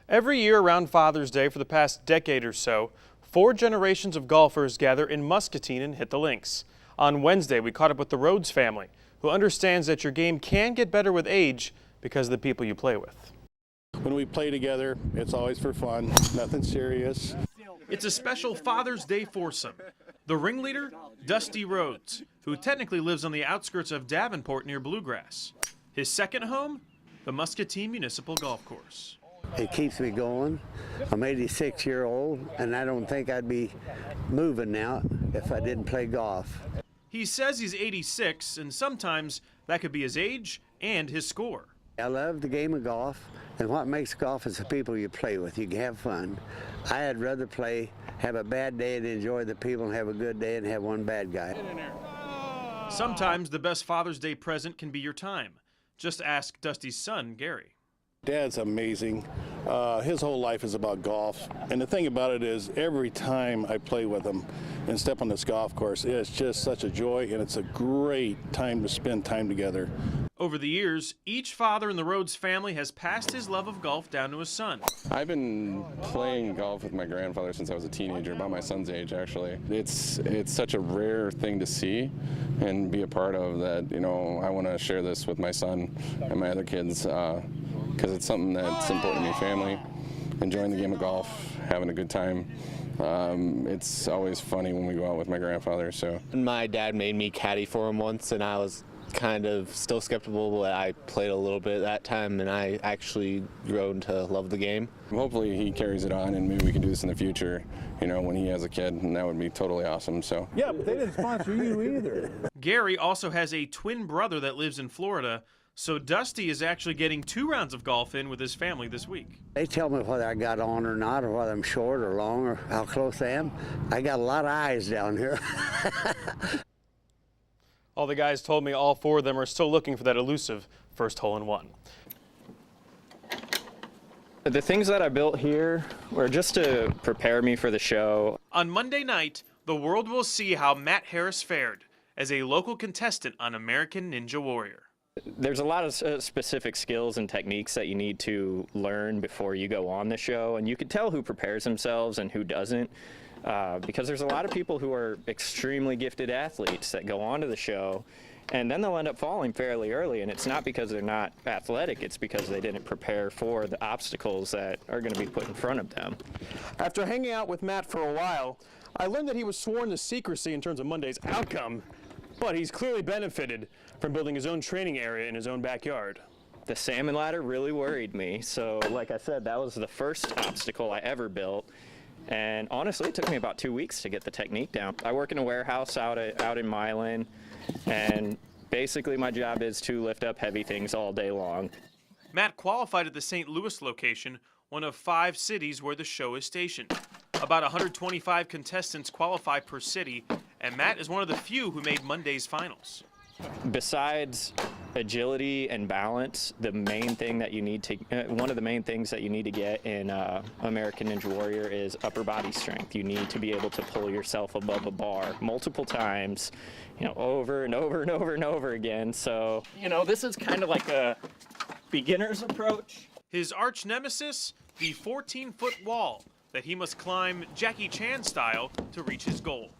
Every year around Father's Day for the past decade or so, 4 generations of golfers gather in Muscatine and hit the links. On Wednesday, we caught up with the Rhodes family, who understands that your game can get better with age because of the people you play with. When we play together, it's always for fun, nothing serious. It's a special Father's Day foursome. The ringleader, Dusty Rhodes, who technically lives on the outskirts of Davenport near Bluegrass. His second home, the Muscatine Municipal Golf Course. It keeps me going. I'm 86-year-old, and I don't think I'd be moving now if I didn't play golf. He says he's 86, and sometimes that could be his age and his score. I love the game of golf, and what makes golf is the people you play with. You can have fun. I'd rather have a bad day and enjoy the people, and have a good day and have one bad guy. Sometimes the best Father's Day present can be your time. Just ask Dusty's son, Gary. Dad's amazing. His whole life is about golf. And the thing about it is, every time I play with him and step on this golf course, it's just such a joy, and it's a great time to spend time together. Over the years, each father in the Rhodes family has passed his love of golf down to his son. I've been playing golf with my grandfather since I was a teenager, about my son's age actually. It's such a rare thing to see and be a part of that, you know, I want to share this with my son and my other kids because it's something that's important to me, family, enjoying the game of golf, having a good time. It's always funny when we go out with my grandfather. So my dad made me caddy for him once, and I was kind of still skeptical, but I played a little bit that time, and I actually grown to love the game. Hopefully he carries it on, and maybe we can do this in the future, you know, when he has a kid, and that would be totally awesome. So Yeah, but they didn't sponsor you either. Gary also has a twin brother that lives in Florida, so Dusty is actually getting 2 rounds of golf in with his family this week. They tell me whether I got on or not, or whether I'm short or long, or how close I am. I got a lot of eyes down here. All the guys told me all 4 of them are still looking for that elusive first hole-in-one. The things that I built here were just to prepare me for the show. On Monday night, the world will see how Matt Harris fared as a local contestant on American Ninja Warrior. There's a lot of specific skills and techniques that you need to learn before you go on the show, and you can tell who prepares themselves and who doesn't. Because there's a lot of people who are extremely gifted athletes that go onto the show, and then they'll end up falling fairly early, and it's not because they're not athletic, it's because they didn't prepare for the obstacles that are going to be put in front of them. After hanging out with Matt for a while, I learned that he was sworn to secrecy in terms of Monday's outcome, but he's clearly benefited from building his own training area in his own backyard. The salmon ladder really worried me, so like I said, that was the first obstacle I ever built. And honestly, it took me about 2 weeks to get the technique down. I work in a warehouse out in Milan, and basically my job is to lift up heavy things all day long. Matt qualified at the St. Louis location, one of 5 cities where the show is stationed. About 125 contestants qualify per city, and Matt is one of the few who made Monday's finals. Besides agility and balance, the main thing that you need to, one of the main things that you need to get in American Ninja Warrior is upper body strength. You need to be able to pull yourself above a bar multiple times, you know, over and over and over and over again. So, you know, this is kind of like a beginner's approach. His arch nemesis, the 14-foot wall that he must climb Jackie Chan style to reach his goal.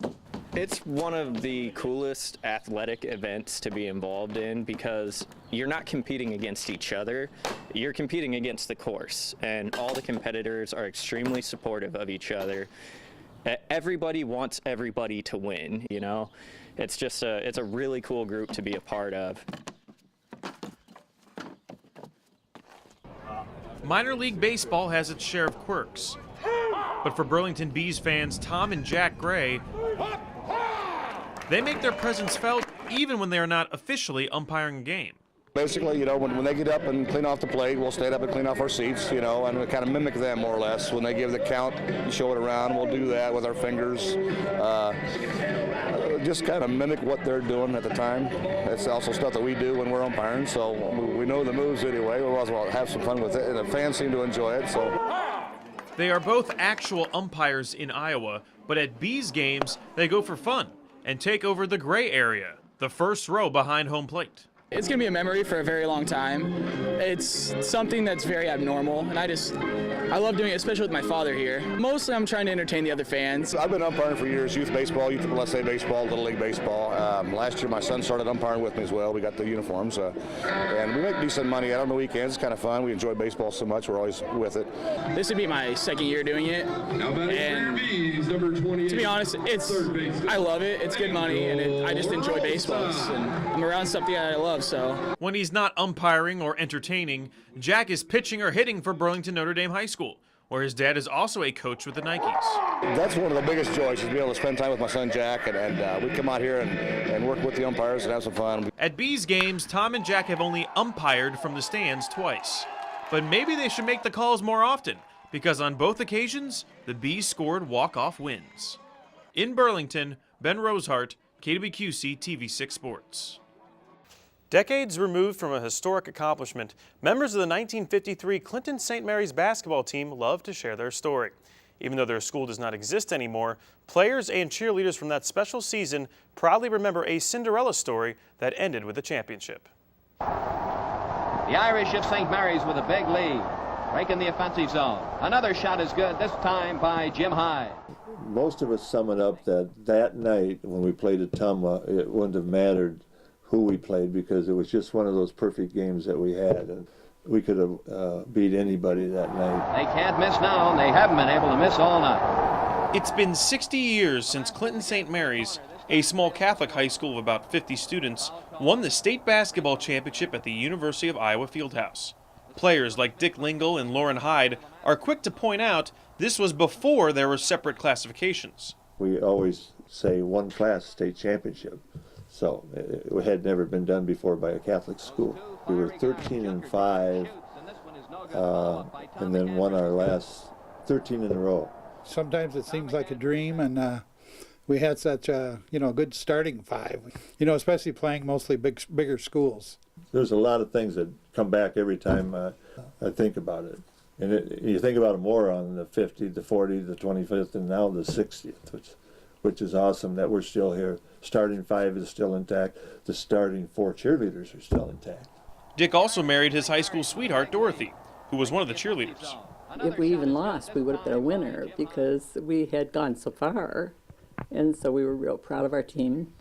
It's one of the coolest athletic events to be involved in because you're not competing against each other, you're competing against the course, and all the competitors are extremely supportive of each other. Everybody wants everybody to win, you know? It's just it's a really cool group to be a part of. Minor League Baseball has its share of quirks, but for Burlington Bees fans Tom and Jack Gray, they make their presence felt even when they are not officially umpiring a game. Basically, you know, when they get up and clean off the plate, we'll stand up and clean off our seats, you know, and we kind of mimic them more or less. When they give the count, show it around, we'll do that with our fingers. Just kind of mimic what they're doing at the time. It's also stuff that we do when we're umpiring, so we know the moves anyway. We might as well have some fun with it, and the fans seem to enjoy it. So They are both actual umpires in Iowa, but at Bees games, they go for fun and take over the gray area, the first row behind home plate. It's going to be a memory for a very long time. It's something that's very abnormal, and I love doing it, especially with my father here. Mostly I'm trying to entertain the other fans. I've been umpiring for years, youth baseball, USSSA baseball, Little League baseball. Last year my son started umpiring with me as well. We got the uniforms, and we make decent money out on the weekends. It's kind of fun. We enjoy baseball so much, we're always with it. This would be my second year doing it, and to be honest, I love it. It's good money, and I just enjoy baseball, and I'm around something that I love. So when he's not umpiring or entertaining, Jack is pitching or hitting for Burlington Notre Dame High School, where his dad is also a coach with the Nikes. That's one of the biggest joys, is to be able to spend time with my son Jack, and we come out here and work with the umpires and have some fun. At Bees games, Tom and Jack have only umpired from the stands twice. But maybe they should make the calls more often, because on both occasions, the Bees scored walk-off wins. In Burlington, Ben Rosehart, KWQC TV6 Sports. Decades removed from a historic accomplishment, members of the 1953 Clinton St. Mary's basketball team love to share their story. Even though their school does not exist anymore, players and cheerleaders from that special season proudly remember a Cinderella story that ended with a championship. The Irish of St. Mary's with a big lead, breaking the offensive zone. Another shot is good, this time by Jim Hyde. Most of us sum it up that night when we played at Tumwa, it wouldn't have mattered who we played, because it was just one of those perfect games that we had, and we could have beat anybody that night. They can't miss now, and they haven't been able to miss all night. It's been 60 years since Clinton St. Mary's, a small Catholic high school of about 50 students, won the state basketball championship at the University of Iowa Fieldhouse. Players like Dick Lingle and Lauren Hyde are quick to point out this was before there were separate classifications. We always say one class state championship. So it had never been done before by a Catholic school. We were 13-5, and then won our last 13 in a row. Sometimes it seems like a dream, and we had such a good starting five. Especially playing mostly bigger schools. There's a lot of things that come back every time I think about it, and you think about it more on the 50th, the 40th, the 25th, and now the 60th, which is awesome that we're still here. Starting five is still intact. The starting four cheerleaders are still intact. Dick also married his high school sweetheart, Dorothy, who was one of the cheerleaders. If we even lost, we would have been a winner because we had gone so far. And so we were real proud of our team,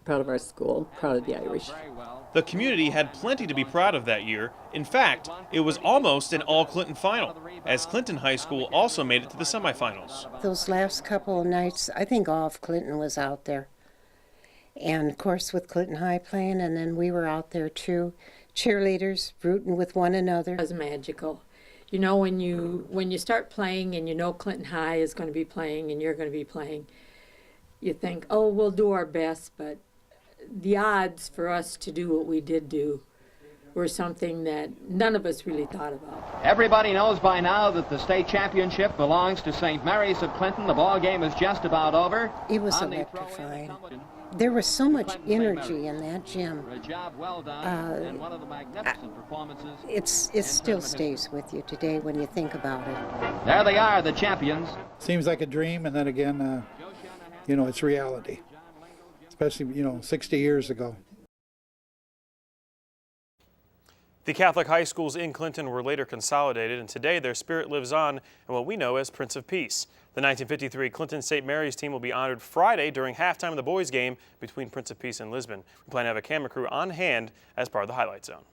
proud of our school, proud of the Irish. The community had plenty to be proud of that year. In fact, it was almost an all-Clinton final, as Clinton High School also made it to the semifinals. Those last couple of nights, I think all of Clinton was out there. And of course with Clinton High playing, and then we were out there too, cheerleaders rooting with one another. It was magical. When you start playing and Clinton High is going to be playing and you're going to be playing, you think, oh, we'll do our best, but the odds for us to do what we did do were something that none of us really thought about. Everybody knows by now that the state championship belongs to St. Mary's of Clinton. The ball game is just about over. It was electrifying. There was so much energy in that gym. It still stays with you today when you think about it. There they are, the champions. Seems like a dream, and then again, it's reality. Especially, 60 years ago. The Catholic high schools in Clinton were later consolidated, and today their spirit lives on in what we know as Prince of Peace. The 1953 Clinton St. Mary's team will be honored Friday during halftime of the boys' game between Prince of Peace and Lisbon. We plan to have a camera crew on hand as part of the Highlight Zone.